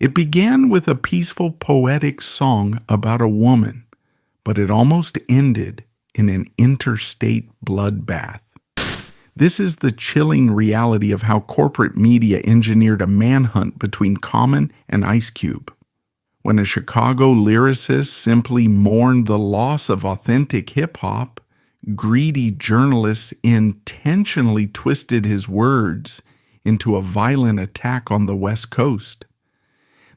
It began with a peaceful, poetic song about a woman, but it almost ended in an interstate bloodbath. This is the chilling reality of how corporate media engineered a manhunt between Common and Ice Cube. When a Chicago lyricist simply mourned the loss of authentic hip-hop, greedy journalists intentionally twisted his words into a violent attack on the West Coast.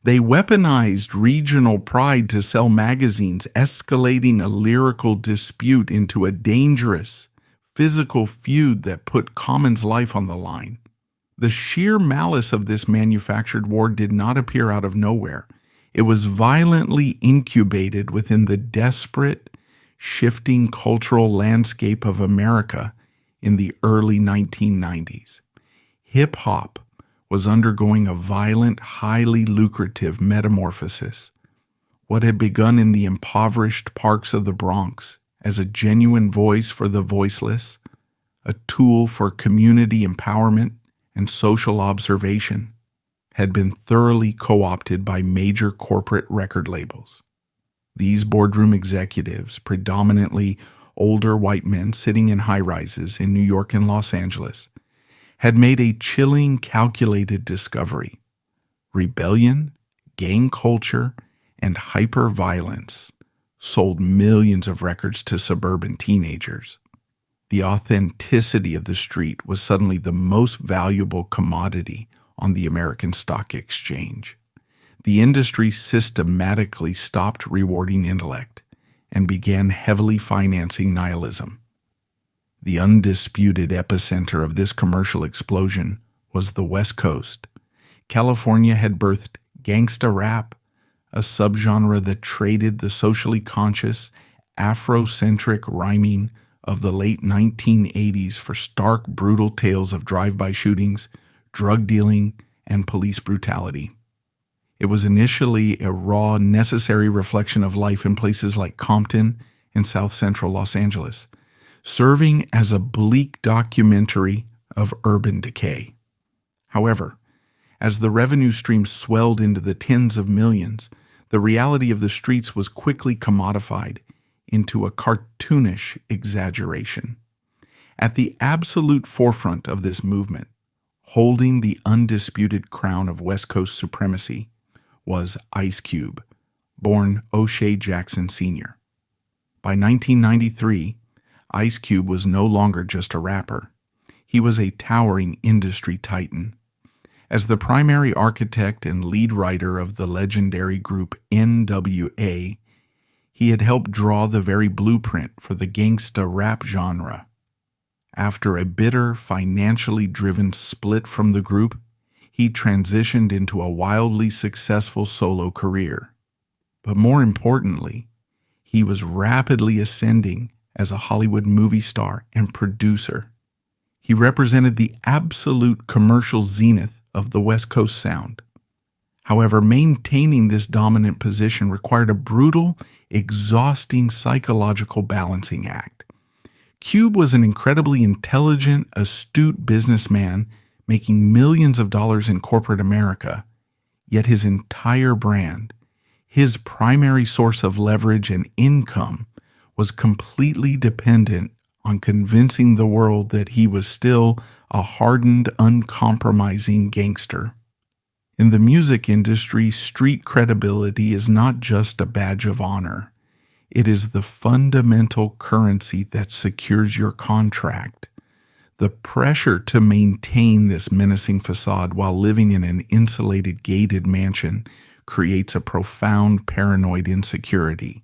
They weaponized regional pride to sell magazines, escalating a lyrical dispute into a dangerous, physical feud that put Common's life on the line. The sheer malice of this manufactured war did not appear out of nowhere. It was violently incubated within the desperate, shifting cultural landscape of America in the early 1990s. Hip-hop was undergoing a violent, highly lucrative metamorphosis. What had begun in the impoverished parks of the Bronx as a genuine voice for the voiceless, a tool for community empowerment and social observation, had been thoroughly co-opted by major corporate record labels. These boardroom executives, predominantly older white men sitting in high-rises in New York and Los Angeles, had made a chilling, calculated discovery. Rebellion, gang culture, and hyper-violence sold millions of records to suburban teenagers. The authenticity of the street was suddenly the most valuable commodity on the American Stock Exchange. The industry systematically stopped rewarding intellect and began heavily financing nihilism. The undisputed epicenter of this commercial explosion was the West Coast. California had birthed gangsta rap, a subgenre that traded the socially conscious, Afrocentric rhyming of the late 1980s for stark, brutal tales of drive-by shootings, drug dealing, and police brutality. It was initially a raw, necessary reflection of life in places like Compton and South Central Los Angeles, serving as a bleak documentary of urban decay. However, as the revenue stream swelled into the tens of millions, the reality of the streets was quickly commodified into a cartoonish exaggeration. At the absolute forefront of this movement, holding the undisputed crown of West Coast supremacy, was Ice Cube, born O'Shea Jackson Sr. By 1993, Ice Cube was no longer just a rapper. He was a towering industry titan. As the primary architect and lead writer of the legendary group NWA, he had helped draw the very blueprint for the gangsta rap genre. After a bitter, financially driven split from the group, he transitioned into a wildly successful solo career. But more importantly, he was rapidly ascending as a Hollywood movie star and producer. He represented the absolute commercial zenith of the West Coast sound. However, maintaining this dominant position required a brutal, exhausting psychological balancing act. Cube was an incredibly intelligent, astute businessman making millions of dollars in corporate America, yet his entire brand, his primary source of leverage and income, was completely dependent on convincing the world that he was still a hardened, uncompromising gangster. In the music industry, street credibility is not just a badge of honor. It is the fundamental currency that secures your contract. The pressure to maintain this menacing facade while living in an insulated, gated mansion creates a profound paranoid insecurity.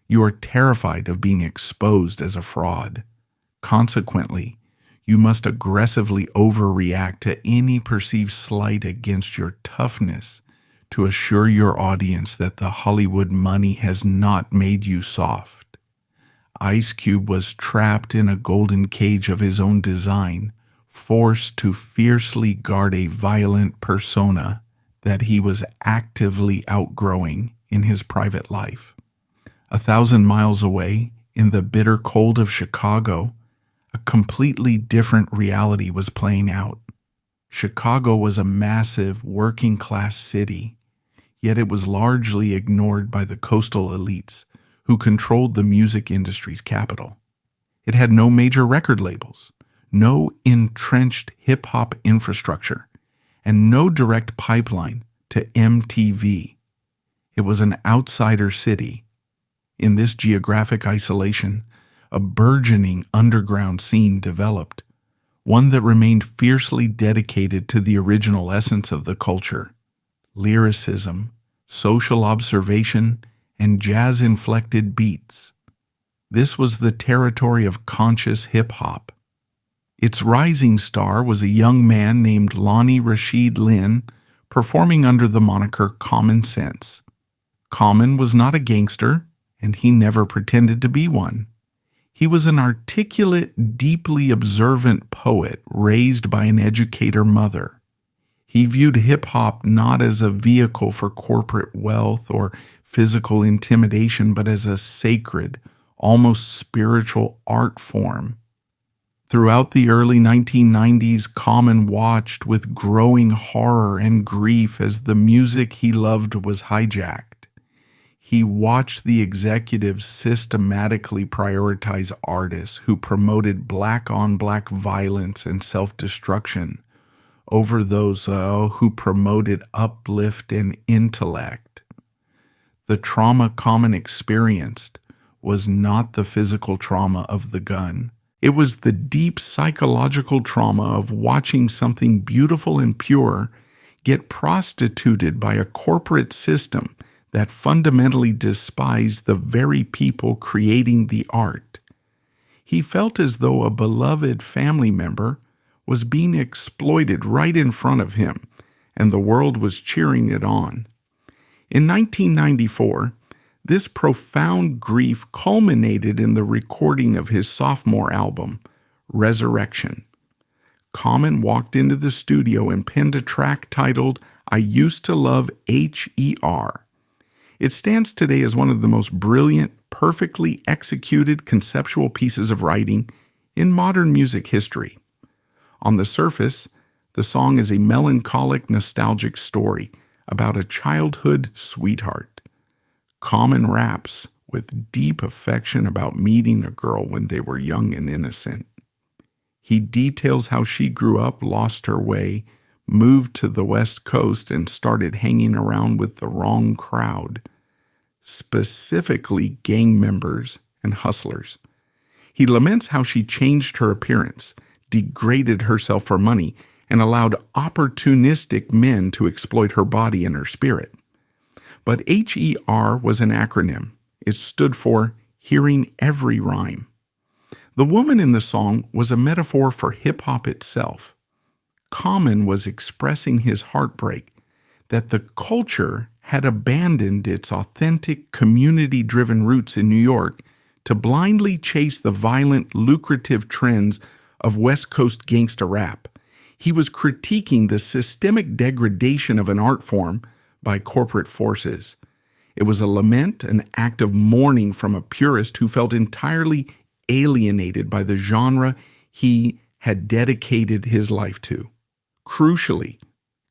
You are terrified of being exposed as a fraud. Consequently, you must aggressively overreact to any perceived slight against your toughness to assure your audience that the Hollywood money has not made you soft. Ice Cube was trapped in a golden cage of his own design, forced to fiercely guard a violent persona that he was actively outgrowing in his private life. 1,000 miles away, in the bitter cold of Chicago, a completely different reality was playing out. Chicago was a massive working-class city, yet it was largely ignored by the coastal elites who controlled the music industry's capital. It had no major record labels, no entrenched hip-hop infrastructure, and no direct pipeline to MTV. It was an outsider city. In this geographic isolation, a burgeoning underground scene developed, one that remained fiercely dedicated to the original essence of the culture: lyricism, social observation, and jazz-inflected beats. This was the territory of conscious hip-hop. Its rising star was a young man named Lonnie Rashid Lynn, performing under the moniker Common Sense. Common was not a gangster, and he never pretended to be one. He was an articulate, deeply observant poet raised by an educator mother. He viewed hip-hop not as a vehicle for corporate wealth or physical intimidation, but as a sacred, almost spiritual art form. Throughout the early 1990s, Common watched with growing horror and grief as the music he loved was hijacked. He watched the executives systematically prioritize artists who promoted black-on-black violence and self-destruction over those who promoted uplift and intellect. The trauma Common experienced was not the physical trauma of the gun. It was the deep psychological trauma of watching something beautiful and pure get prostituted by a corporate system that fundamentally despised the very people creating the art. He felt as though a beloved family member was being exploited right in front of him, and the world was cheering it on. In 1994, this profound grief culminated in the recording of his sophomore album, Resurrection. Common walked into the studio and penned a track titled I Used to Love H.E.R. It stands today as one of the most brilliant, perfectly executed conceptual pieces of writing in modern music history. On the surface, the song is a melancholic, nostalgic story about a childhood sweetheart. Common raps with deep affection about meeting a girl when they were young and innocent. He details how she grew up, lost her way, moved to the West Coast, and started hanging around with the wrong crowd, specifically gang members and hustlers. He laments how she changed her appearance, degraded herself for money, and allowed opportunistic men to exploit her body and her spirit. But HER was an acronym. It stood for Hearing Every Rhyme. The woman in the song was a metaphor for hip-hop itself. Common was expressing his heartbreak that the culture had abandoned its authentic, community-driven roots in New York to blindly chase the violent, lucrative trends of West Coast gangsta rap. He was critiquing the systemic degradation of an art form by corporate forces. It was a lament, an act of mourning from a purist who felt entirely alienated by the genre he had dedicated his life to. Crucially,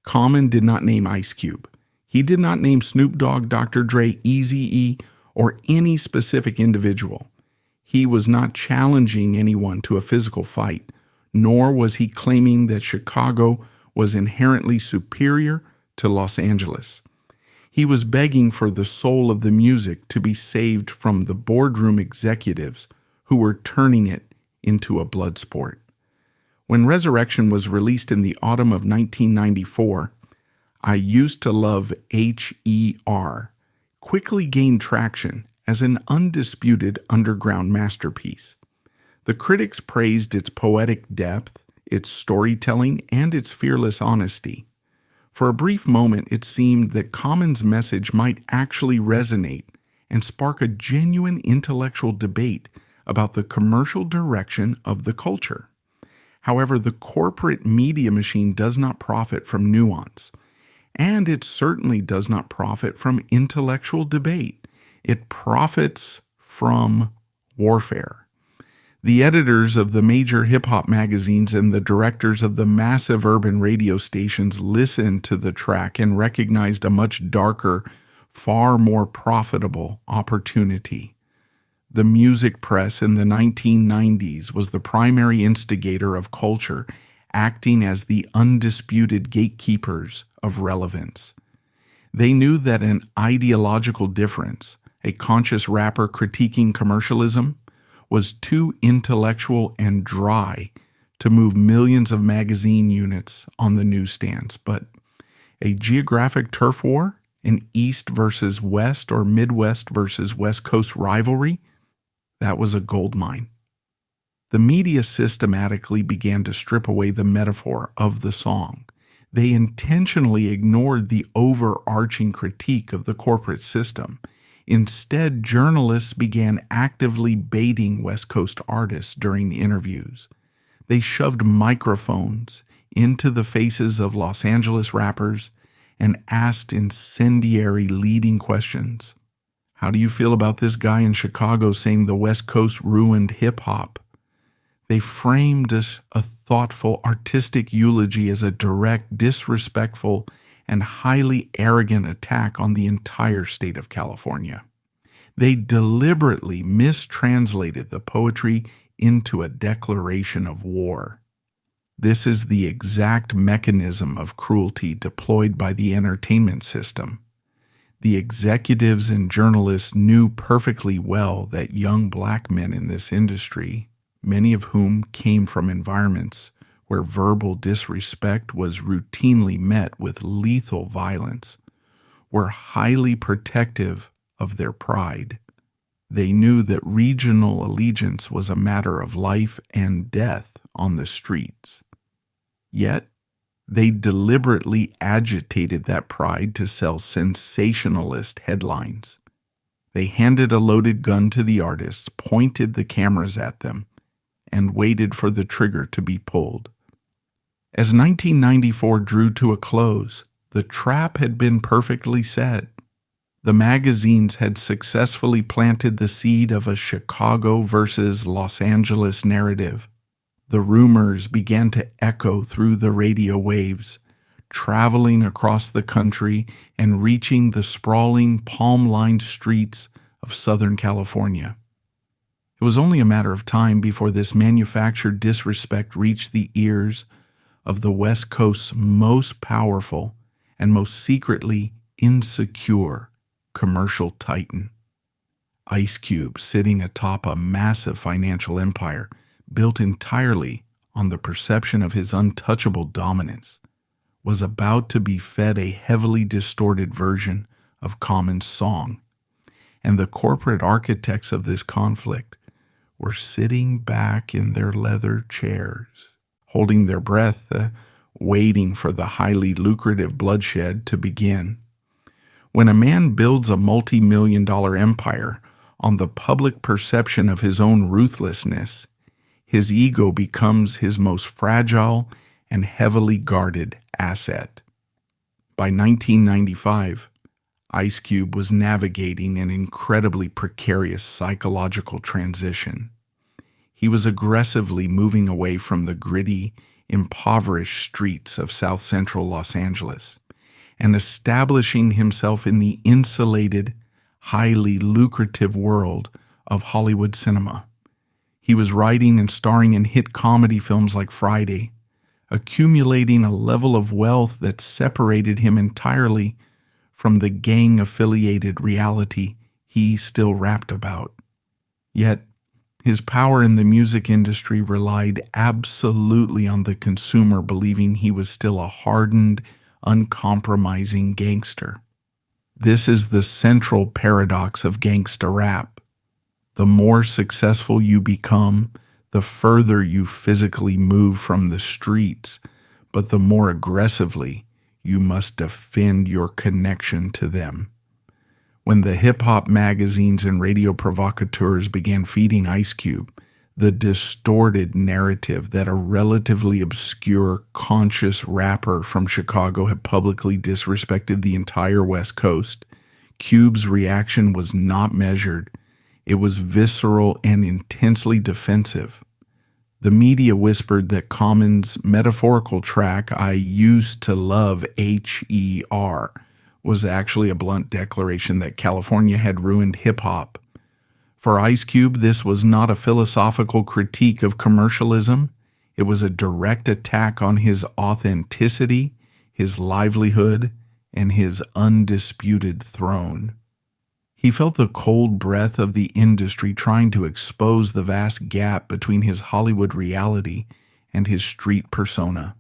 Common did not name Ice Cube. He did not name Snoop Dogg, Dr. Dre, Eazy-E, or any specific individual. He was not challenging anyone to a physical fight, nor was he claiming that Chicago was inherently superior to Los Angeles. He was begging for the soul of the music to be saved from the boardroom executives who were turning it into a blood sport. When Resurrection was released in the autumn of 1994, I Used to Love H.E.R. quickly gained traction as an undisputed underground masterpiece. The critics praised its poetic depth, its storytelling, and its fearless honesty. For a brief moment, it seemed that Common's message might actually resonate and spark a genuine intellectual debate about the commercial direction of the culture. However, the corporate media machine does not profit from nuance, and it certainly does not profit from intellectual debate. It profits from warfare. The editors of the major hip-hop magazines and the directors of the massive urban radio stations listened to the track and recognized a much darker, far more profitable opportunity. The music press in the 1990s was the primary instigator of culture, acting as the undisputed gatekeepers of relevance. They knew that an ideological difference, a conscious rapper critiquing commercialism, was too intellectual and dry to move millions of magazine units on the newsstands. But a geographic turf war, an East versus West or Midwest versus West Coast rivalry, that was a gold mine. The media systematically began to strip away the metaphor of the song. They intentionally ignored the overarching critique of the corporate system. Instead, journalists began actively baiting West Coast artists during interviews. They shoved microphones into the faces of Los Angeles rappers and asked incendiary leading questions. How do you feel about this guy in Chicago saying the West Coast ruined hip-hop? They framed a thoughtful, artistic eulogy as a direct, disrespectful, and highly arrogant attack on the entire state of California. They deliberately mistranslated the poetry into a declaration of war. This is the exact mechanism of cruelty deployed by the entertainment system. The executives and journalists knew perfectly well that young black men in this industry, many of whom came from environments where verbal disrespect was routinely met with lethal violence, were highly protective of their pride. They knew that regional allegiance was a matter of life and death on the streets. Yet, they deliberately agitated that pride to sell sensationalist headlines. They handed a loaded gun to the artists, pointed the cameras at them, and waited for the trigger to be pulled. As 1994 drew to a close, the trap had been perfectly set. The magazines had successfully planted the seed of a Chicago versus Los Angeles narrative. The rumors began to echo through the radio waves, traveling across the country and reaching the sprawling, palm-lined streets of Southern California. It was only a matter of time before this manufactured disrespect reached the ears of the West Coast's most powerful and most secretly insecure commercial titan. Ice Cube, sitting atop a massive financial empire built entirely on the perception of his untouchable dominance, was about to be fed a heavily distorted version of Common's song, and the corporate architects of this conflict were sitting back in their leather chairs, holding their breath, waiting for the highly lucrative bloodshed to begin. When a man builds a multi-million-dollar empire on the public perception of his own ruthlessness, his ego becomes his most fragile and heavily guarded asset. By 1995, Ice Cube was navigating an incredibly precarious psychological transition. He was aggressively moving away from the gritty, impoverished streets of South Central Los Angeles and establishing himself in the insulated, highly lucrative world of Hollywood cinema. He was writing and starring in hit comedy films like Friday, accumulating a level of wealth that separated him entirely from the gang-affiliated reality he still rapped about. Yet, his power in the music industry relied absolutely on the consumer believing he was still a hardened, uncompromising gangster. This is the central paradox of gangsta rap. The more successful you become, the further you physically move from the streets, but the more aggressively you must defend your connection to them. When the hip-hop magazines and radio provocateurs began feeding Ice Cube the distorted narrative that a relatively obscure, conscious rapper from Chicago had publicly disrespected the entire West Coast, Cube's reaction was not measured. It was visceral and intensely defensive. The media whispered that Common's metaphorical track, I Used to Love H.E.R., was actually a blunt declaration that California had ruined hip-hop. For Ice Cube, this was not a philosophical critique of commercialism. It was a direct attack on his authenticity, his livelihood, and his undisputed throne. He felt the cold breath of the industry trying to expose the vast gap between his Hollywood reality and his street persona.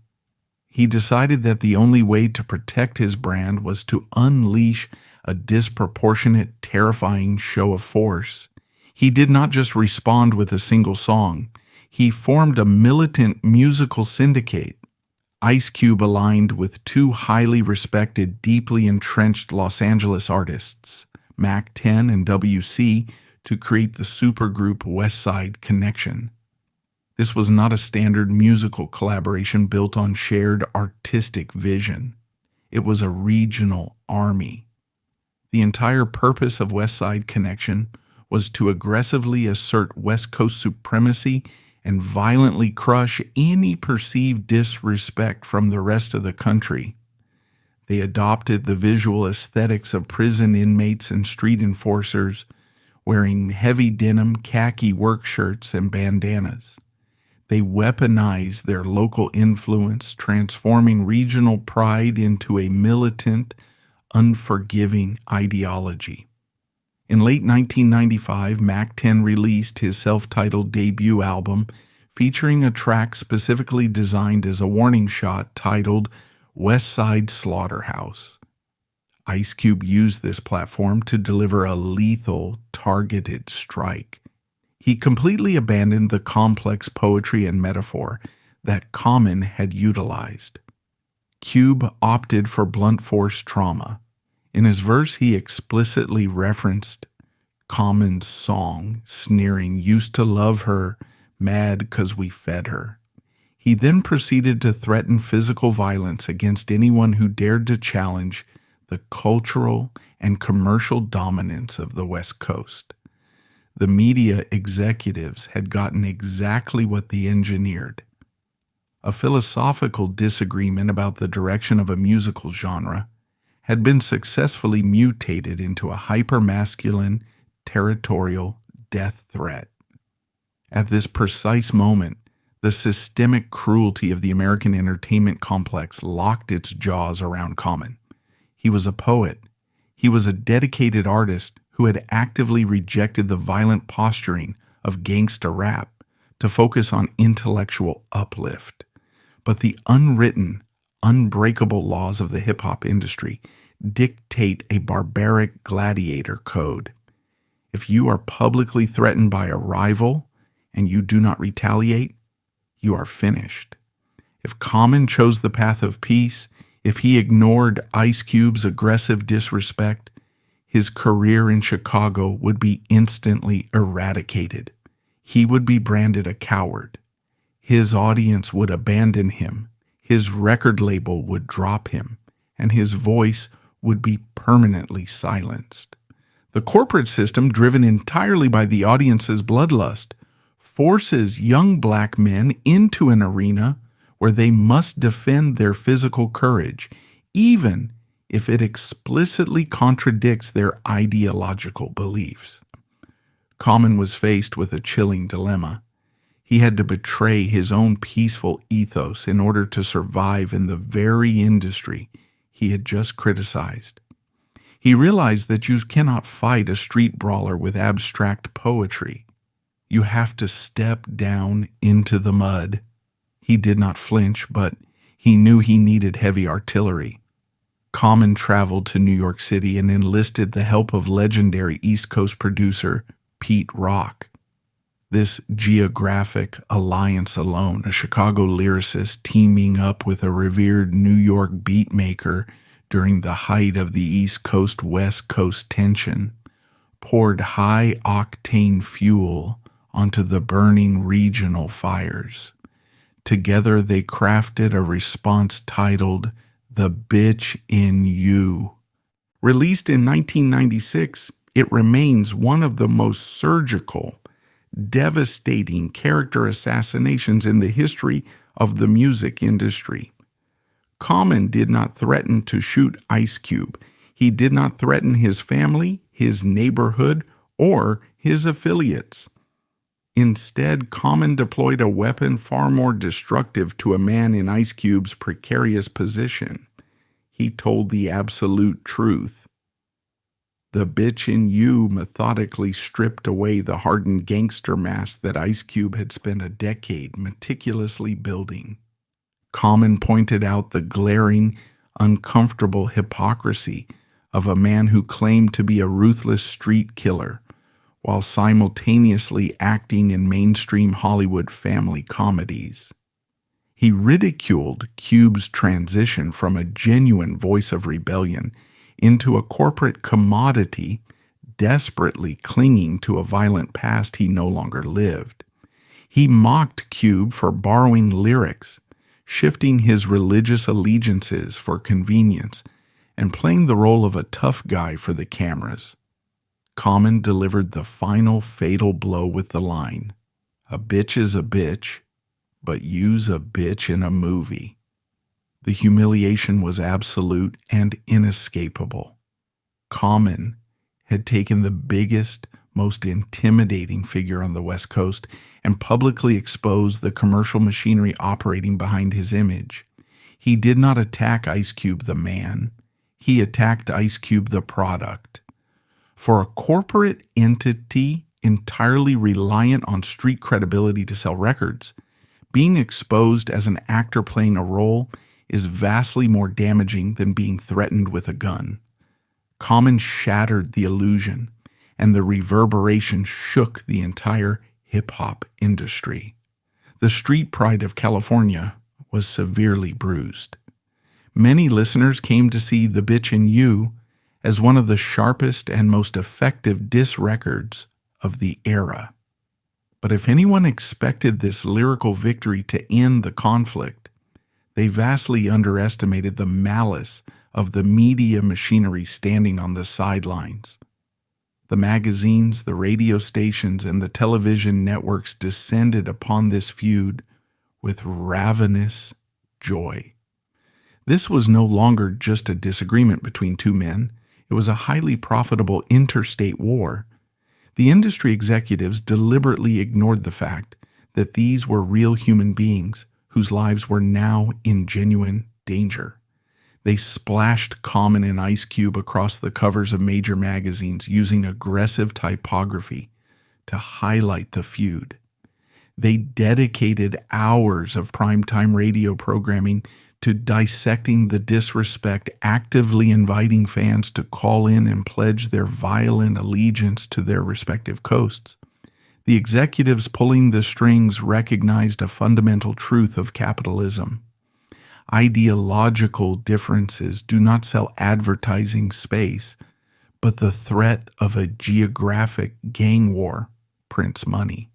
He decided that the only way to protect his brand was to unleash a disproportionate, terrifying show of force. He did not just respond with a single song. He formed a militant musical syndicate. Ice Cube aligned with two highly respected, deeply entrenched Los Angeles artists, Mac 10 and WC, to create the supergroup West Side Connection. This was not a standard musical collaboration built on shared artistic vision. It was a regional army. The entire purpose of West Side Connection was to aggressively assert West Coast supremacy and violently crush any perceived disrespect from the rest of the country. They adopted the visual aesthetics of prison inmates and street enforcers, wearing heavy denim, khaki work shirts, and bandanas. They weaponized their local influence, transforming regional pride into a militant, unforgiving ideology. In late 1995, Mac 10 released his self-titled debut album featuring a track specifically designed as a warning shot titled West Side Slaughterhouse. Ice Cube used this platform to deliver a lethal, targeted strike. He completely abandoned the complex poetry and metaphor that Common had utilized. Cube opted for blunt force trauma. In his verse, he explicitly referenced Common's song, sneering, used to love her, mad 'cause we fed her. He then proceeded to threaten physical violence against anyone who dared to challenge the cultural and commercial dominance of the West Coast. The media executives had gotten exactly what they engineered. A philosophical disagreement about the direction of a musical genre had been successfully mutated into a hyper-masculine, territorial death threat. At this precise moment, the systemic cruelty of the American entertainment complex locked its jaws around Common. He was a poet. He was a dedicated artist who had actively rejected the violent posturing of gangsta rap to focus on intellectual uplift. But the unwritten, unbreakable laws of the hip-hop industry dictate a barbaric gladiator code. If you are publicly threatened by a rival and you do not retaliate, you are finished. If Common chose the path of peace, if he ignored Ice Cube's aggressive disrespect, his career in Chicago would be instantly eradicated. He would be branded a coward. His audience would abandon him. His record label would drop him, and his voice would be permanently silenced. The corporate system, driven entirely by the audience's bloodlust, forces young black men into an arena where they must defend their physical courage, even if it explicitly contradicts their ideological beliefs. Common was faced with a chilling dilemma. He had to betray his own peaceful ethos in order to survive in the very industry he had just criticized. He realized that you cannot fight a street brawler with abstract poetry. You have to step down into the mud. He did not flinch, but he knew he needed heavy artillery. Common traveled to New York City and enlisted the help of legendary East Coast producer Pete Rock. This geographic alliance alone, a Chicago lyricist teaming up with a revered New York beatmaker during the height of the East Coast-West Coast tension, poured high-octane fuel onto the burning regional fires. Together they crafted a response titled The Bitch in You. Released in 1996, It remains one of the most surgical, devastating character assassinations in the history of the music industry. Common did not threaten to shoot Ice Cube. He did not threaten his family, his neighborhood, or his affiliates. Instead, Common deployed a weapon far more destructive to a man in Ice Cube's precarious position. He told the absolute truth. The bitch in you methodically stripped away the hardened gangster mask that Ice Cube had spent a decade meticulously building. Common pointed out the glaring, uncomfortable hypocrisy of a man who claimed to be a ruthless street killer while simultaneously acting in mainstream Hollywood family comedies. He ridiculed Cube's transition from a genuine voice of rebellion into a corporate commodity desperately clinging to a violent past he no longer lived. He mocked Cube for borrowing lyrics, shifting his religious allegiances for convenience, and playing the role of a tough guy for the cameras. Common delivered the final fatal blow with the line, "A bitch is a bitch, but you's a bitch in a movie." The humiliation was absolute and inescapable. Common had taken the biggest, most intimidating figure on the West Coast and publicly exposed the commercial machinery operating behind his image. He did not attack Ice Cube the man. He attacked Ice Cube the product. For a corporate entity entirely reliant on street credibility to sell records, being exposed as an actor playing a role is vastly more damaging than being threatened with a gun. Common shattered the illusion, and the reverberation shook the entire hip-hop industry. The street pride of California was severely bruised. Many listeners came to see The Bitch in You as one of the sharpest and most effective diss records of the era. But if anyone expected this lyrical victory to end the conflict, they vastly underestimated the malice of the media machinery standing on the sidelines. The magazines, the radio stations, and the television networks descended upon this feud with ravenous joy. This was no longer just a disagreement between two men. It was a highly profitable interstate war. The industry executives deliberately ignored the fact that these were real human beings whose lives were now in genuine danger. They splashed Common and Ice Cube across the covers of major magazines using aggressive typography to highlight the feud. They dedicated hours of primetime radio programming to dissecting the disrespect, actively inviting fans to call in and pledge their violent allegiance to their respective coasts. The executives pulling the strings recognized a fundamental truth of capitalism. Ideological differences do not sell advertising space, but the threat of a geographic gang war prints money.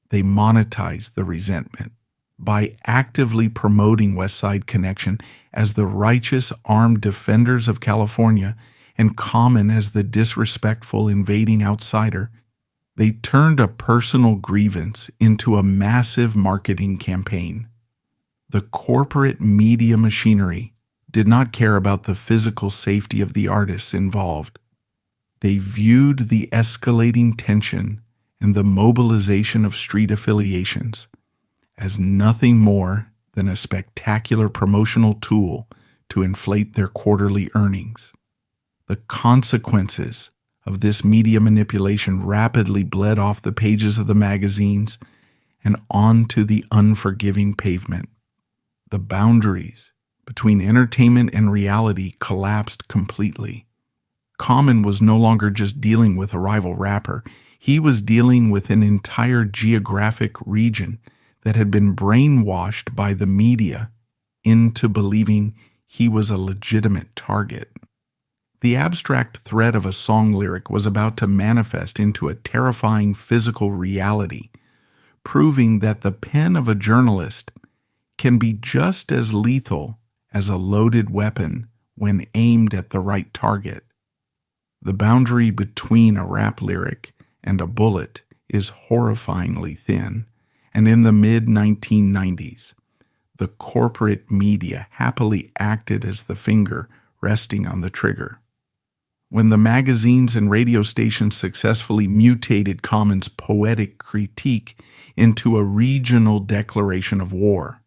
They monetize the resentment by actively promoting West Side Connection as the righteous armed defenders of California and Common as the disrespectful invading outsider. They turned a personal grievance into a massive marketing campaign. The corporate media machinery did not care about the physical safety of the artists involved. They viewed the escalating tension and the mobilization of street affiliations as nothing more than a spectacular promotional tool to inflate their quarterly earnings. The consequences of this media manipulation rapidly bled off the pages of the magazines and onto the unforgiving pavement. The boundaries between entertainment and reality collapsed completely. Common was no longer just dealing with a rival rapper. He was dealing with an entire geographic region that had been brainwashed by the media into believing he was a legitimate target. The abstract threat of a song lyric was about to manifest into a terrifying physical reality, proving that the pen of a journalist can be just as lethal as a loaded weapon when aimed at the right target. The boundary between a rap lyric and a bullet is horrifyingly thin, and in the mid-1990s, the corporate media happily acted as the finger resting on the trigger. When the magazines and radio stations successfully mutated Common's poetic critique into a regional declaration of war,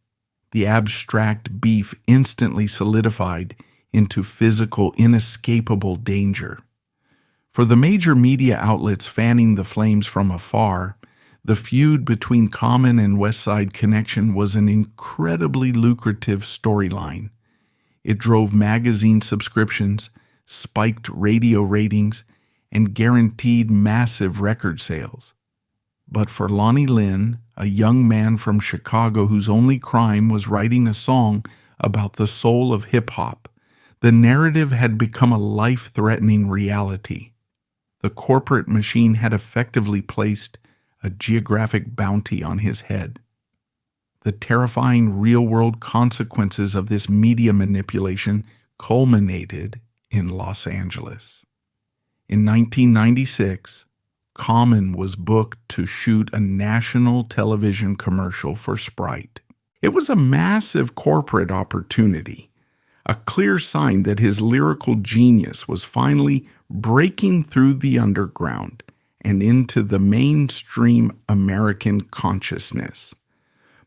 the abstract beef instantly solidified into physical, inescapable danger. For the major media outlets fanning the flames from afar, the feud between Common and West Side Connection was an incredibly lucrative storyline. It drove magazine subscriptions, spiked radio ratings, and guaranteed massive record sales. But for Lonnie Lynn, a young man from Chicago whose only crime was writing a song about the soul of hip-hop, the narrative had become a life-threatening reality. The corporate machine had effectively placed a geographic bounty on his head. The terrifying real-world consequences of this media manipulation culminated in Los Angeles. In 1996, Common was booked to shoot a national television commercial for Sprite. It was a massive corporate opportunity, a clear sign that his lyrical genius was finally breaking through the underground and into the mainstream American consciousness.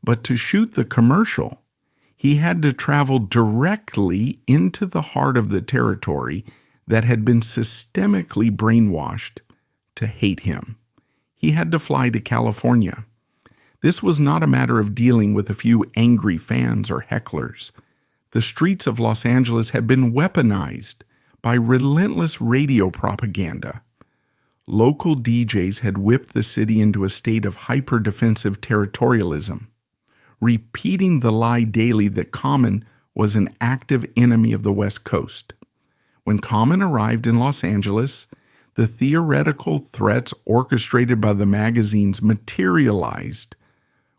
But to shoot the commercial, he had to travel directly into the heart of the territory that had been systemically brainwashed to hate him. He had to fly to California. This was not a matter of dealing with a few angry fans or hecklers. The streets of Los Angeles had been weaponized by relentless radio propaganda. Local DJs had whipped the city into a state of hyper-defensive territorialism, repeating the lie daily that Common was an active enemy of the West Coast. When Common arrived in Los Angeles, the theoretical threats orchestrated by the magazines materialized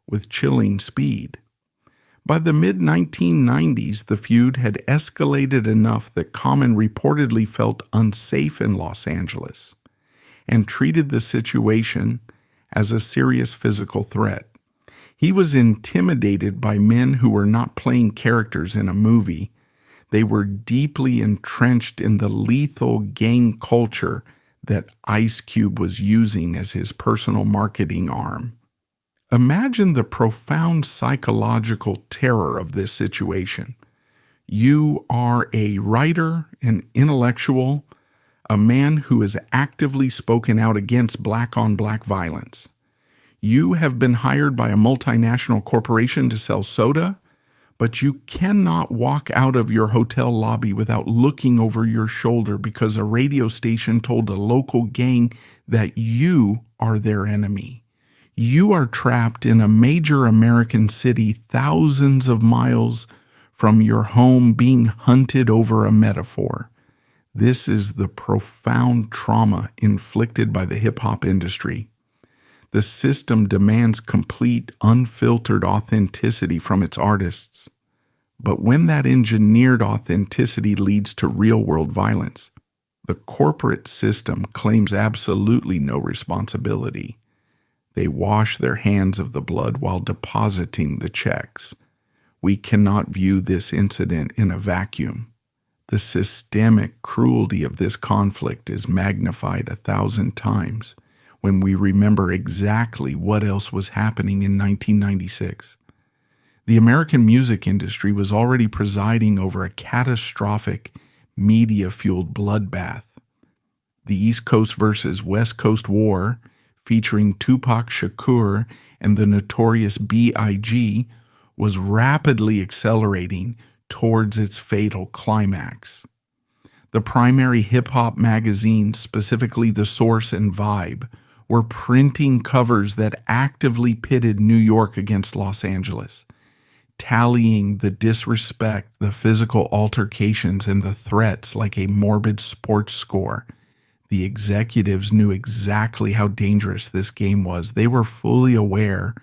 with chilling speed. By the mid-1990s, the feud had escalated enough that Common reportedly felt unsafe in Los Angeles and treated the situation as a serious physical threat. He was intimidated by men who were not playing characters in a movie. They were deeply entrenched in the lethal gang culture that Ice Cube was using as his personal marketing arm. Imagine the profound psychological terror of this situation. You are a writer, an intellectual, a man who has actively spoken out against black-on-black violence. You have been hired by a multinational corporation to sell soda, but you cannot walk out of your hotel lobby without looking over your shoulder because a radio station told a local gang that you are their enemy. You are trapped in a major American city thousands of miles from your home, being hunted over a metaphor. This is the profound trauma inflicted by the hip-hop industry. The system demands complete, unfiltered authenticity from its artists. But when that engineered authenticity leads to real-world violence, the corporate system claims absolutely no responsibility. They wash their hands of the blood while depositing the checks. We cannot view this incident in a vacuum. The systemic cruelty of this conflict is magnified 1,000 times when we remember exactly what else was happening in 1996. The American music industry was already presiding over a catastrophic, media-fueled bloodbath. The East Coast versus West Coast war, featuring Tupac Shakur and the notorious B.I.G., was rapidly accelerating towards its fatal climax. The primary hip-hop magazines, specifically The Source and Vibe, were printing covers that actively pitted New York against Los Angeles, tallying the disrespect, the physical altercations, and the threats like a morbid sports score. The executives knew exactly how dangerous this game was. They were fully aware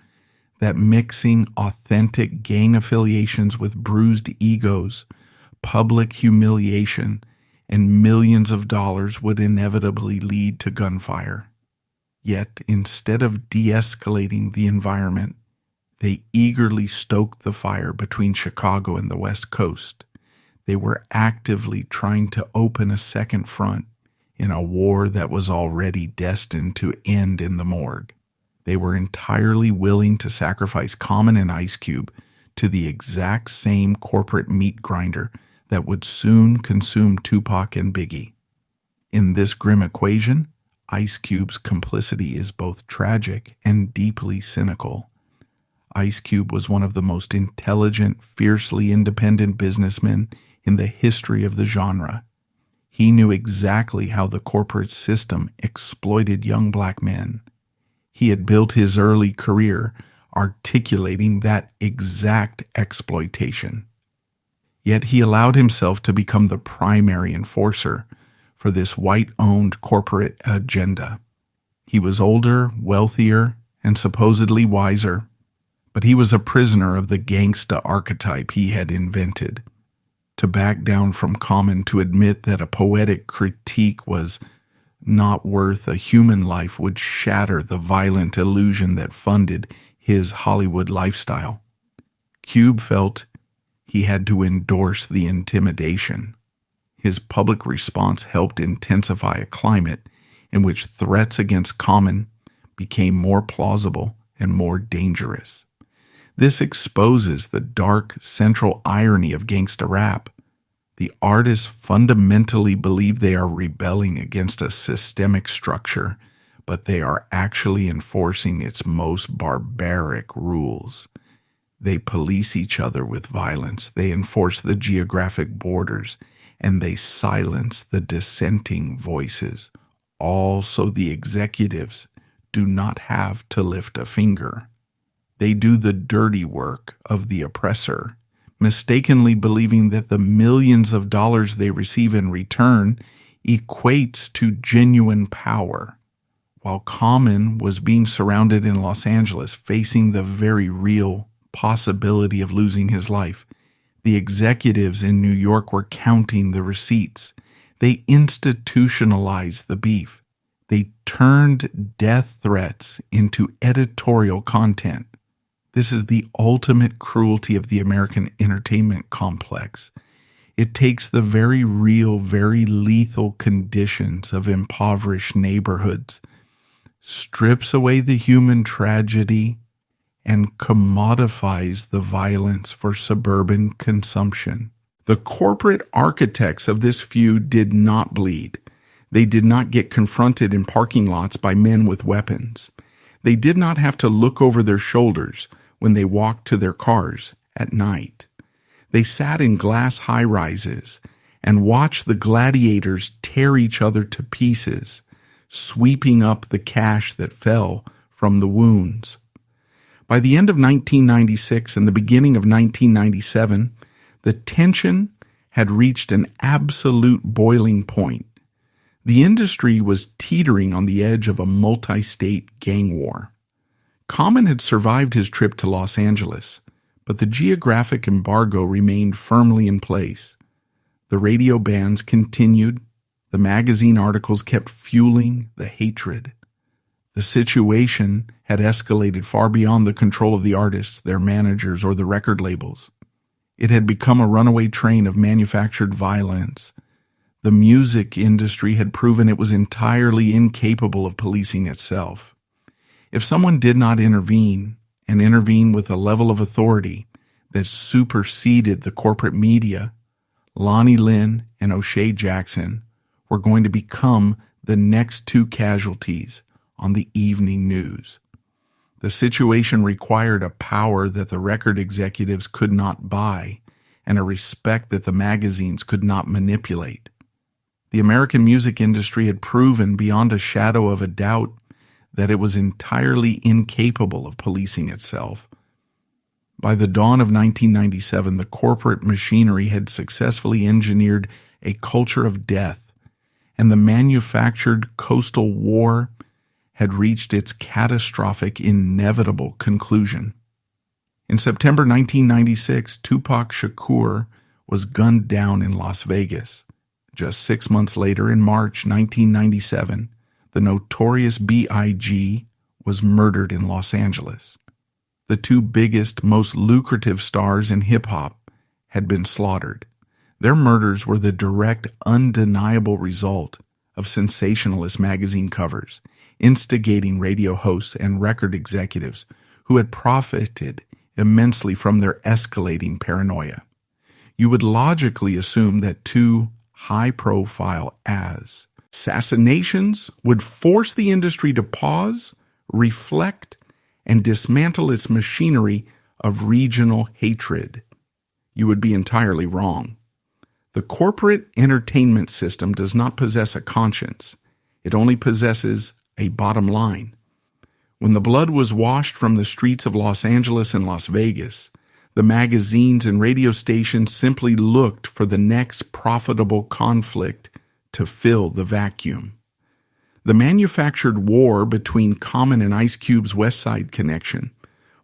that mixing authentic gang affiliations with bruised egos, public humiliation, and millions of dollars would inevitably lead to gunfire. Yet, instead of de-escalating the environment, they eagerly stoked the fire between Chicago and the West Coast. They were actively trying to open a second front in a war that was already destined to end in the morgue. They were entirely willing to sacrifice Common and Ice Cube to the exact same corporate meat grinder that would soon consume Tupac and Biggie. In this grim equation, Ice Cube's complicity is both tragic and deeply cynical. Ice Cube was one of the most intelligent, fiercely independent businessmen in the history of the genre. He knew exactly how the corporate system exploited young black men. He had built his early career articulating that exact exploitation. Yet he allowed himself to become the primary enforcer for this white-owned corporate agenda. He was older, wealthier, and supposedly wiser, but he was a prisoner of the gangsta archetype he had invented. To back down from Common to admit that a poetic critique was not worth a human life would shatter the violent illusion that funded his Hollywood lifestyle. Cube felt he had to endorse the intimidation. His public response helped intensify a climate in which threats against Common became more plausible and more dangerous. This exposes the dark central irony of gangsta rap. The artists fundamentally believe they are rebelling against a systemic structure, but they are actually enforcing its most barbaric rules. They police each other with violence, they enforce the geographic borders, and they silence the dissenting voices, all so the executives do not have to lift a finger. They do the dirty work of the oppressor, mistakenly believing that the millions of dollars they receive in return equates to genuine power. While Common was being surrounded in Los Angeles, facing the very real possibility of losing his life, the executives in New York were counting the receipts. They institutionalized the beef. They turned death threats into editorial content. This is the ultimate cruelty of the American entertainment complex. It takes the very real, very lethal conditions of impoverished neighborhoods, strips away the human tragedy, and commodifies the violence for suburban consumption. The corporate architects of this feud did not bleed. They did not get confronted in parking lots by men with weapons. They did not have to look over their shoulders when they walked to their cars at night. They sat in glass high-rises and watched the gladiators tear each other to pieces, sweeping up the cash that fell from the wounds. By the end of 1996 and the beginning of 1997, the tension had reached an absolute boiling point. The industry was teetering on the edge of a multi-state gang war. Common had survived his trip to Los Angeles, but the geographic embargo remained firmly in place. The radio bans continued. The magazine articles kept fueling the hatred. The situation had escalated far beyond the control of the artists, their managers, or the record labels. It had become a runaway train of manufactured violence. The music industry had proven it was entirely incapable of policing itself. If someone did not intervene, and intervene with a level of authority that superseded the corporate media, Lonnie Lynn and O'Shea Jackson were going to become the next two casualties on the evening news. The situation required a power that the record executives could not buy and a respect that the magazines could not manipulate. The American music industry had proven beyond a shadow of a doubt that it was entirely incapable of policing itself. By the dawn of 1997, the corporate machinery had successfully engineered a culture of death, and the manufactured coastal war had reached its catastrophic, inevitable conclusion. In September 1996, Tupac Shakur was gunned down in Las Vegas. Just 6 months later, in March 1997, the notorious B.I.G. was murdered in Los Angeles. The two biggest, most lucrative stars in hip-hop had been slaughtered. Their murders were the direct, undeniable result of sensationalist magazine covers, instigating radio hosts and record executives who had profited immensely from their escalating paranoia. You would logically assume that two high-profile assassinations would force the industry to pause, reflect, and dismantle its machinery of regional hatred. You would be entirely wrong. The corporate entertainment system does not possess a conscience. It only possesses a bottom line. When the blood was washed from the streets of Los Angeles and Las Vegas, the magazines and radio stations simply looked for the next profitable conflict to fill the vacuum. The manufactured war between Common and Ice Cube's West Side connection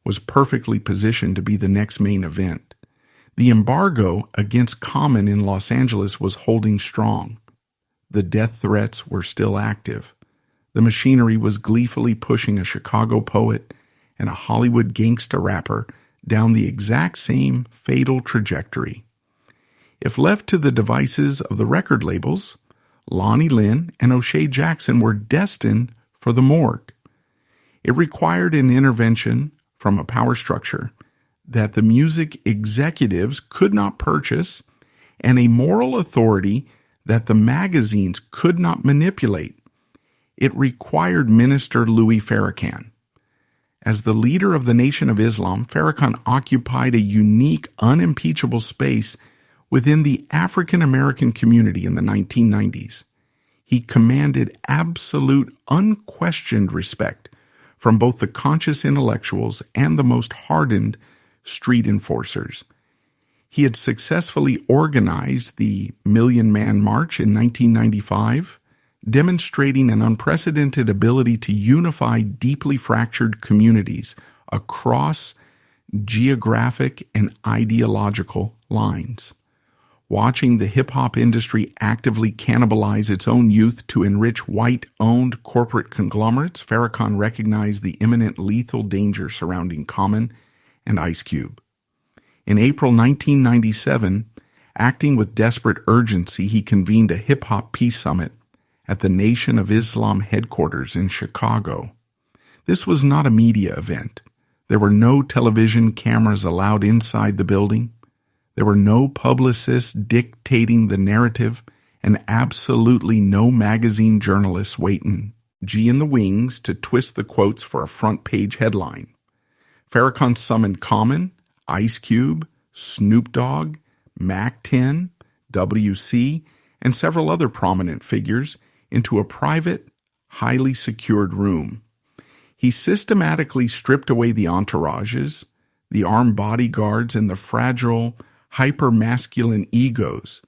was perfectly positioned to be the next main event. The embargo against Common in Los Angeles was holding strong. The death threats were still active. The machinery was gleefully pushing a Chicago poet and a Hollywood gangsta rapper down the exact same fatal trajectory. If left to the devices of the record labels, Lonnie Lynn and O'Shea Jackson were destined for the morgue. It required an intervention from a power structure that the music executives could not purchase and a moral authority that the magazines could not manipulate. It required Minister Louis Farrakhan. As the leader of the Nation of Islam, Farrakhan occupied a unique, unimpeachable space within the African American community in the 1990s. He commanded absolute, unquestioned respect from both the conscious intellectuals and the most hardened street enforcers. He had successfully organized the Million Man March in 1995, demonstrating an unprecedented ability to unify deeply fractured communities across geographic and ideological lines. Watching the hip-hop industry actively cannibalize its own youth to enrich white-owned corporate conglomerates, Farrakhan recognized the imminent lethal danger surrounding Common and Ice Cube. In April 1997, acting with desperate urgency, he convened a hip-hop peace summit at the Nation of Islam headquarters in Chicago. This was not a media event. There were no television cameras allowed inside the building. There were no publicists dictating the narrative, and absolutely no magazine journalists waiting G in the wings to twist the quotes for a front-page headline. Farrakhan summoned Common, Ice Cube, Snoop Dogg, Mac 10, WC, and several other prominent figures into a private, highly secured room. He systematically stripped away the entourages, the armed bodyguards, and the fragile, hyper-masculine egos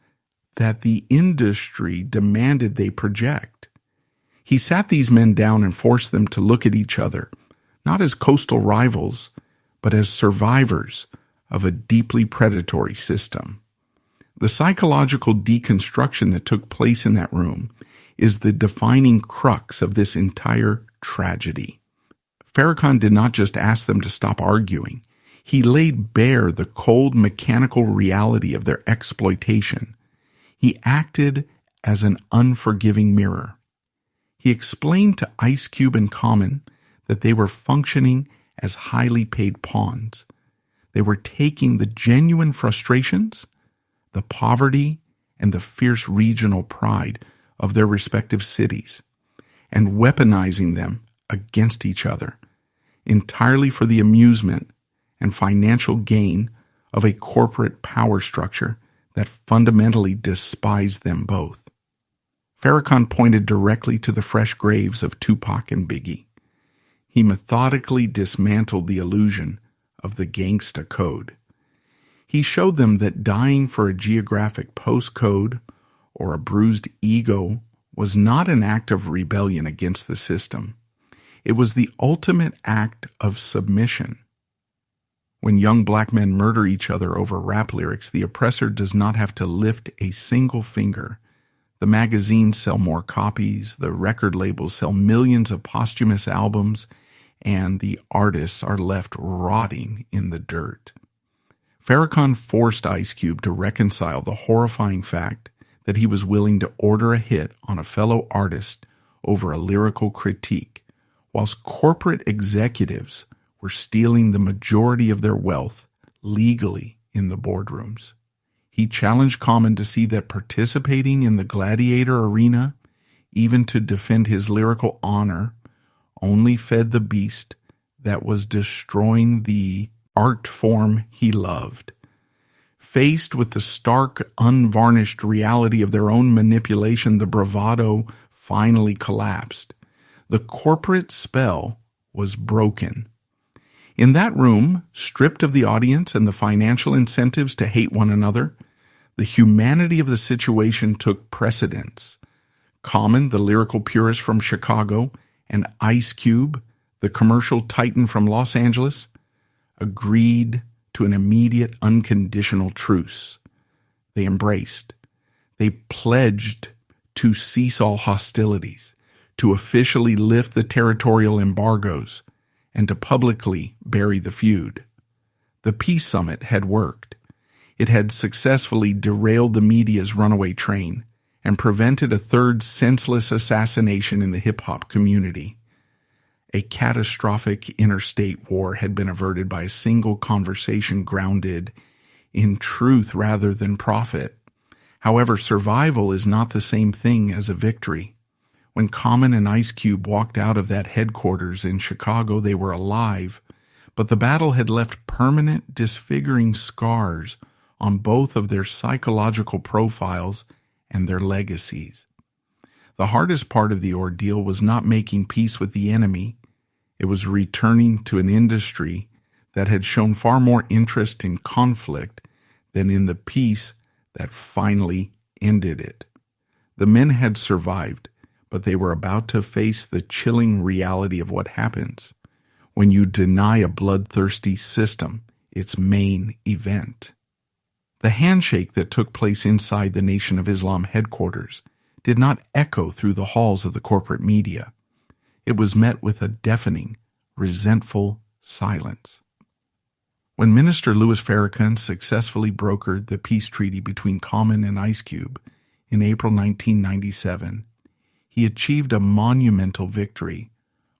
that the industry demanded they project. He sat these men down and forced them to look at each other, not as coastal rivals, but as survivors of a deeply predatory system. The psychological deconstruction that took place in that room is the defining crux of this entire tragedy. Farrakhan did not just ask them to stop arguing. He laid bare the cold, mechanical reality of their exploitation. He acted as an unforgiving mirror. He explained to Ice Cube and Common that they were functioning as highly paid pawns. They were taking the genuine frustrations, the poverty, and the fierce regional pride of their respective cities and weaponizing them against each other, entirely for the amusement and financial gain of a corporate power structure that fundamentally despised them both. Farrakhan pointed directly to the fresh graves of Tupac and Biggie. He methodically dismantled the illusion of the gangsta code. He showed them that dying for a geographic postcode or a bruised ego was not an act of rebellion against the system. It was the ultimate act of submission. When young black men murder each other over rap lyrics, the oppressor does not have to lift a single finger. The magazines sell more copies, the record labels sell millions of posthumous albums, and the artists are left rotting in the dirt. Farrakhan forced Ice Cube to reconcile the horrifying fact that he was willing to order a hit on a fellow artist over a lyrical critique, whilst corporate executives were stealing the majority of their wealth legally in the boardrooms. He challenged Common to see that participating in the gladiator arena, even to defend his lyrical honor, only fed the beast that was destroying the art form he loved. Faced with the stark, unvarnished reality of their own manipulation, the bravado finally collapsed. The corporate spell was broken. In that room, stripped of the audience and the financial incentives to hate one another, the humanity of the situation took precedence. Common, the lyrical purist from Chicago, and Ice Cube, the commercial titan from Los Angeles, agreed to an immediate unconditional truce. They embraced. They pledged to cease all hostilities, to officially lift the territorial embargoes, and to publicly bury the feud. The peace summit had worked. It had successfully derailed the media's runaway train and prevented a third senseless assassination in the hip-hop community. A catastrophic interstate war had been averted by a single conversation grounded in truth rather than profit. However, survival is not the same thing as a victory. When Common and Ice Cube walked out of that headquarters in Chicago, they were alive, but the battle had left permanent, disfiguring scars on both of their psychological profiles and their legacies. The hardest part of the ordeal was not making peace with the enemy. It was returning to an industry that had shown far more interest in conflict than in the peace that finally ended it. The men had survived, but they were about to face the chilling reality of what happens when you deny a bloodthirsty system its main event. The handshake that took place inside the Nation of Islam headquarters did not echo through the halls of the corporate media. It was met with a deafening, resentful silence. When Minister Louis Farrakhan successfully brokered the peace treaty between Common and Ice Cube in April 1997, he achieved a monumental victory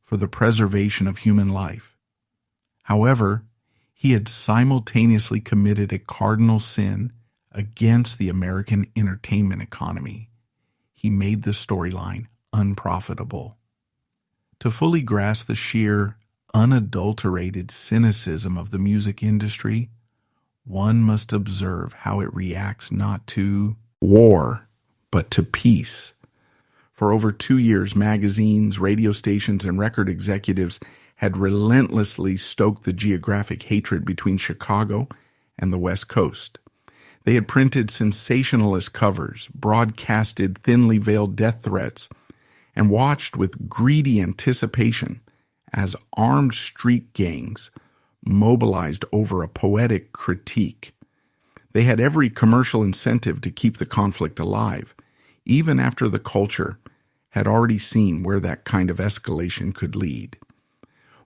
for the preservation of human life. However, he had simultaneously committed a cardinal sin against the American entertainment economy. He made the storyline unprofitable. To fully grasp the sheer, unadulterated cynicism of the music industry, one must observe how it reacts not to war, but to peace. For over 2 years, magazines, radio stations, and record executives had relentlessly stoked the geographic hatred between Chicago and the West Coast. They had printed sensationalist covers, broadcasted thinly veiled death threats, and watched with greedy anticipation as armed street gangs mobilized over a poetic critique. They had every commercial incentive to keep the conflict alive, even after the culture had already seen where that kind of escalation could lead.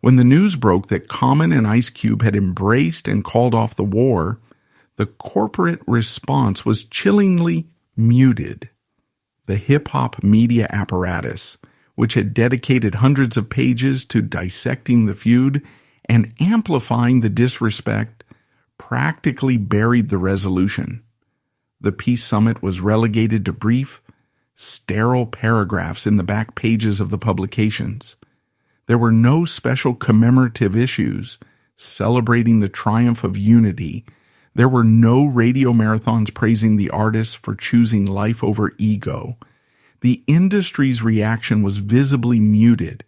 When the news broke that Common and Ice Cube had embraced and called off the war, the corporate response was chillingly muted. The hip-hop media apparatus, which had dedicated hundreds of pages to dissecting the feud and amplifying the disrespect, practically buried the resolution. The peace summit was relegated to brief, sterile paragraphs in the back pages of the publications. There were no special commemorative issues celebrating the triumph of unity. There were no radio marathons praising the artists for choosing life over ego. The industry's reaction was visibly muted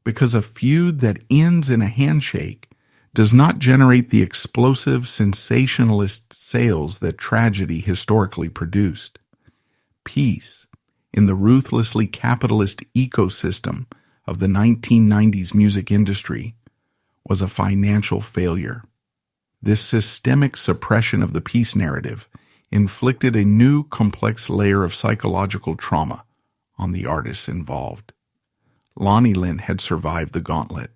because a feud that ends in a handshake does not generate the explosive, sensationalist sales that tragedy historically produced. Peace, in the ruthlessly capitalist ecosystem of the 1990s music industry, was a financial failure. This systemic suppression of the peace narrative inflicted a new complex layer of psychological trauma on the artists involved. Lonnie Lynn had survived the gauntlet.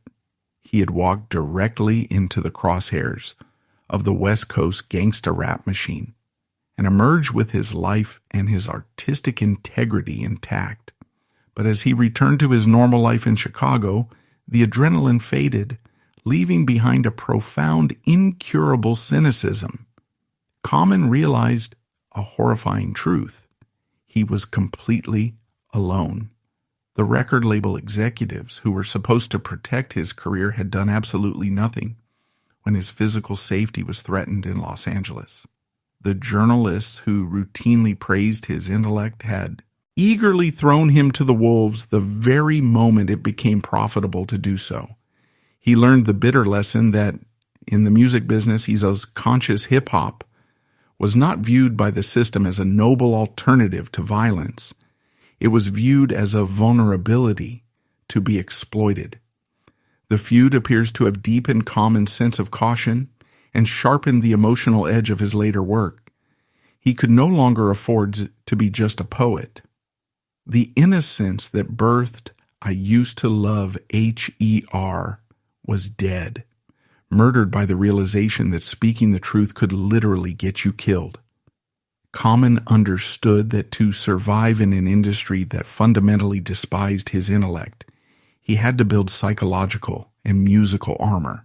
He had walked directly into the crosshairs of the West Coast gangsta rap machine and emerged with his life and his artistic integrity intact. But as he returned to his normal life in Chicago, the adrenaline faded, leaving behind a profound, incurable cynicism. Common realized a horrifying truth. He was completely alone. The record label executives who were supposed to protect his career had done absolutely nothing when his physical safety was threatened in Los Angeles. The journalists who routinely praised his intellect had eagerly thrown him to the wolves the very moment it became profitable to do so. He learned the bitter lesson that in the music business, he's as conscious hip-hop was not viewed by the system as a noble alternative to violence. It was viewed as a vulnerability to be exploited. The feud appears to have deepened Common's sense of caution and sharpened the emotional edge of his later work. He could no longer afford to be just a poet. The innocence that birthed I Used to Love H.E.R. was dead, murdered by the realization that speaking the truth could literally get you killed. Common understood that to survive in an industry that fundamentally despised his intellect, he had to build psychological and musical armor.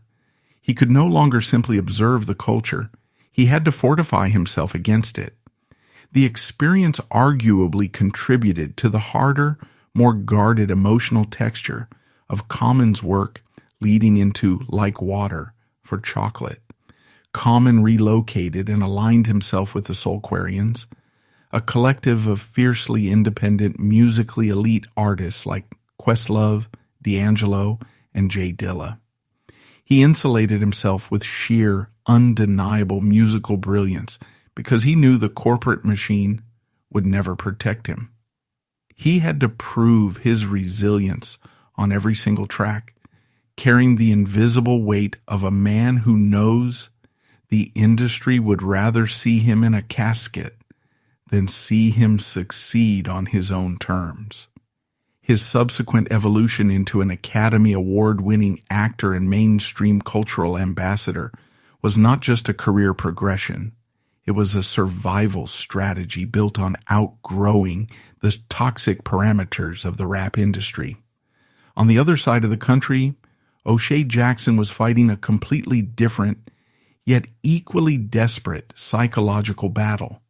He could no longer simply observe the culture. He had to fortify himself against it. The experience arguably contributed to the harder, more guarded emotional texture of Common's work leading into Like Water for Chocolate. Common relocated and aligned himself with the Soulquarians, a collective of fiercely independent, musically elite artists like Questlove, D'Angelo, and Jay Dilla. He insulated himself with sheer, undeniable musical brilliance because he knew the corporate machine would never protect him. He had to prove his resilience on every single track, carrying the invisible weight of a man who knows the industry would rather see him in a casket than see him succeed on his own terms. His subsequent evolution into an Academy Award-winning actor and mainstream cultural ambassador was not just a career progression. It was a survival strategy built on outgrowing the toxic parameters of the rap industry. On the other side of the country, O'Shea Jackson was fighting a completely different, yet equally desperate psychological battle.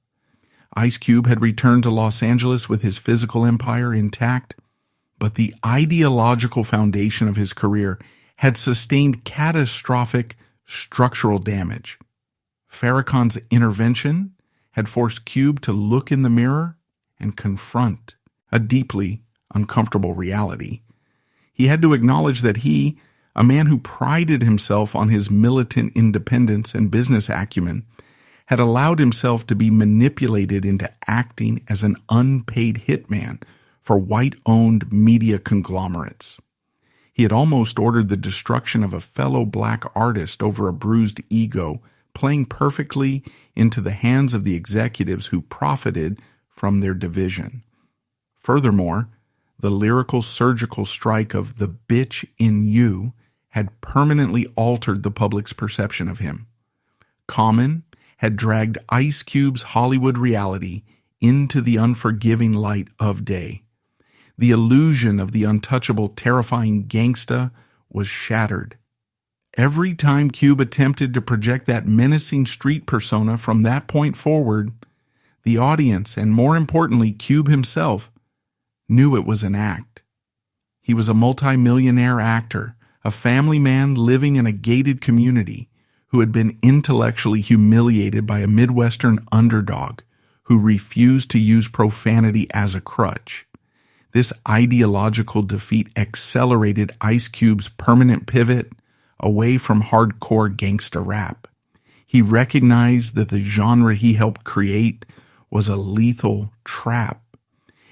Ice Cube had returned to Los Angeles with his physical empire intact, but the ideological foundation of his career had sustained catastrophic structural damage. Farrakhan's intervention had forced Cube to look in the mirror and confront a deeply uncomfortable reality. He had to acknowledge that he, a man who prided himself on his militant independence and business acumen, had allowed himself to be manipulated into acting as an unpaid hitman for white-owned media conglomerates. He had almost ordered the destruction of a fellow black artist over a bruised ego, playing perfectly into the hands of the executives who profited from their division. Furthermore, the lyrical surgical strike of "the bitch in you" had permanently altered the public's perception of him. Common had dragged Ice Cube's Hollywood reality into the unforgiving light of day. The illusion of the untouchable, terrifying gangsta was shattered. Every time Cube attempted to project that menacing street persona from that point forward, the audience, and more importantly, Cube himself, knew it was an act. He was a multimillionaire actor, a family man living in a gated community who had been intellectually humiliated by a Midwestern underdog who refused to use profanity as a crutch. This ideological defeat accelerated Ice Cube's permanent pivot away from hardcore gangsta rap. He recognized that the genre he helped create was a lethal trap.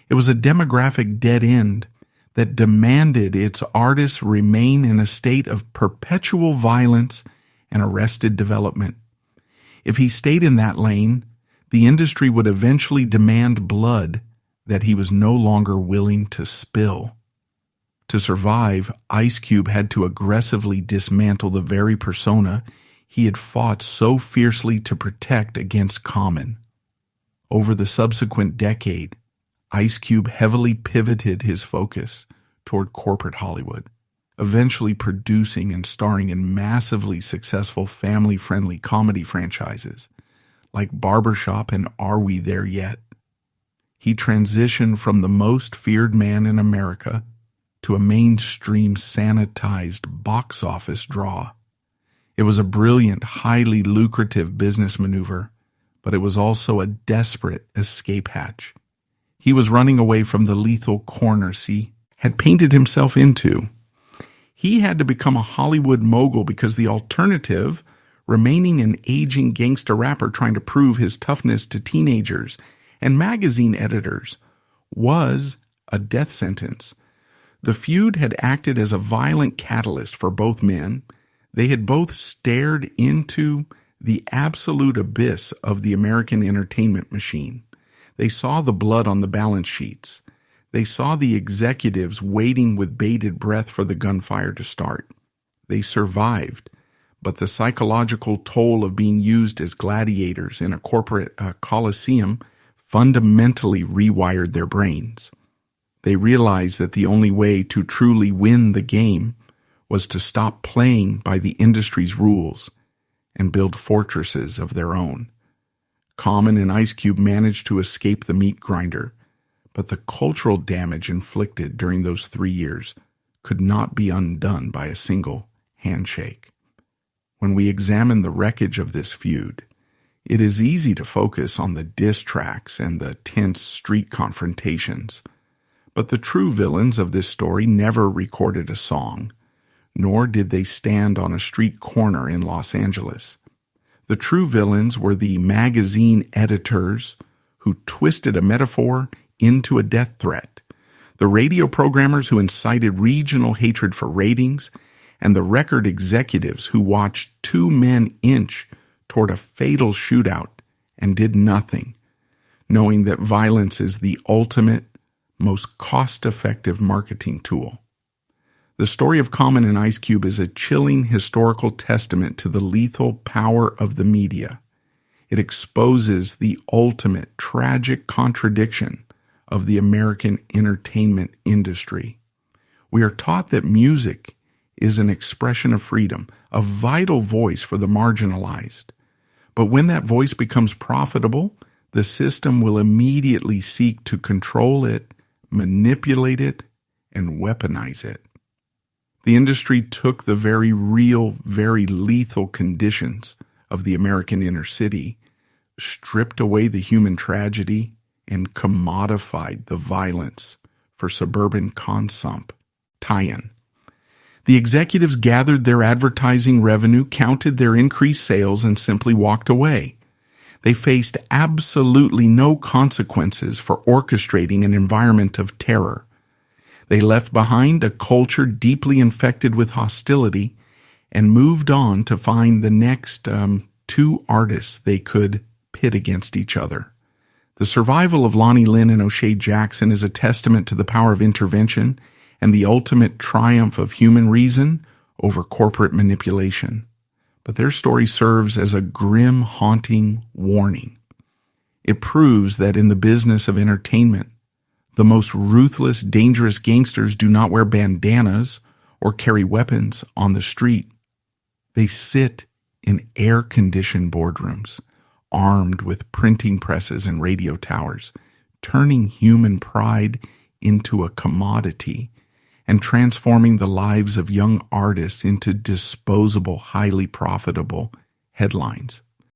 It was a demographic dead end that demanded its artists remain in a state of perpetual violence and arrested development. If he stayed in that lane, The industry would eventually demand blood that he was no longer willing to spill. To survive, Ice Cube had to aggressively dismantle the very persona he had fought so fiercely to protect against Common. Over the subsequent decade, Ice Cube heavily pivoted his focus toward corporate Hollywood, eventually producing and starring in massively successful family-friendly comedy franchises like Barbershop and Are We There Yet? He transitioned from the most feared man in America to a mainstream sanitized box office draw. It was a brilliant, highly lucrative business maneuver, but it was also a desperate escape hatch. He was running away from the lethal corner he had painted himself into. He had to become a Hollywood mogul because the alternative, remaining an aging gangster rapper trying to prove his toughness to teenagers and magazine editors, was a death sentence. The feud had acted as a violent catalyst for both men. They had both stared into the absolute abyss of the American entertainment machine. They saw the blood on the balance sheets. They saw the executives waiting with bated breath for the gunfire to start. They survived, but the psychological toll of being used as gladiators in a corporate coliseum fundamentally rewired their brains. They realized that the only way to truly win the game was to stop playing by the industry's rules and build fortresses of their own. Common and Ice Cube managed to escape the meat grinder, but the cultural damage inflicted during those 3 years could not be undone by a single handshake. When we examine the wreckage of this feud, it is easy to focus on the diss tracks and the tense street confrontations. But the true villains of this story never recorded a song, nor did they stand on a street corner in Los Angeles. The true villains were the magazine editors who twisted a metaphor into a death threat, the radio programmers who incited regional hatred for ratings, and the record executives who watched two men inch toward a fatal shootout and did nothing, knowing that violence is the ultimate, most cost-effective marketing tool. The story of Common and Ice Cube is a chilling historical testament to the lethal power of the media. It exposes the ultimate tragic contradiction of the American entertainment industry. We are taught that music is an expression of freedom, a vital voice for the marginalized. But when that voice becomes profitable, the system will immediately seek to control it, manipulate it, and weaponize it. The industry took the very real, very lethal conditions of the American inner city, stripped away the human tragedy, and commodified the violence for suburban consump tie-in. The executives gathered their advertising revenue, counted their increased sales, and simply walked away. They faced absolutely no consequences for orchestrating an environment of terror. They left behind a culture deeply infected with hostility and moved on to find the next two artists they could pit against each other. The survival of Lonnie Lynn and O'Shea Jackson is a testament to the power of intervention and the ultimate triumph of human reason over corporate manipulation. But their story serves as a grim, haunting warning. It proves that in the business of entertainment, the most ruthless, dangerous gangsters do not wear bandanas or carry weapons on the street. They sit in air-conditioned boardrooms, armed with printing presses and radio towers, turning human pride into a commodity and transforming the lives of young artists into disposable, highly profitable headlines.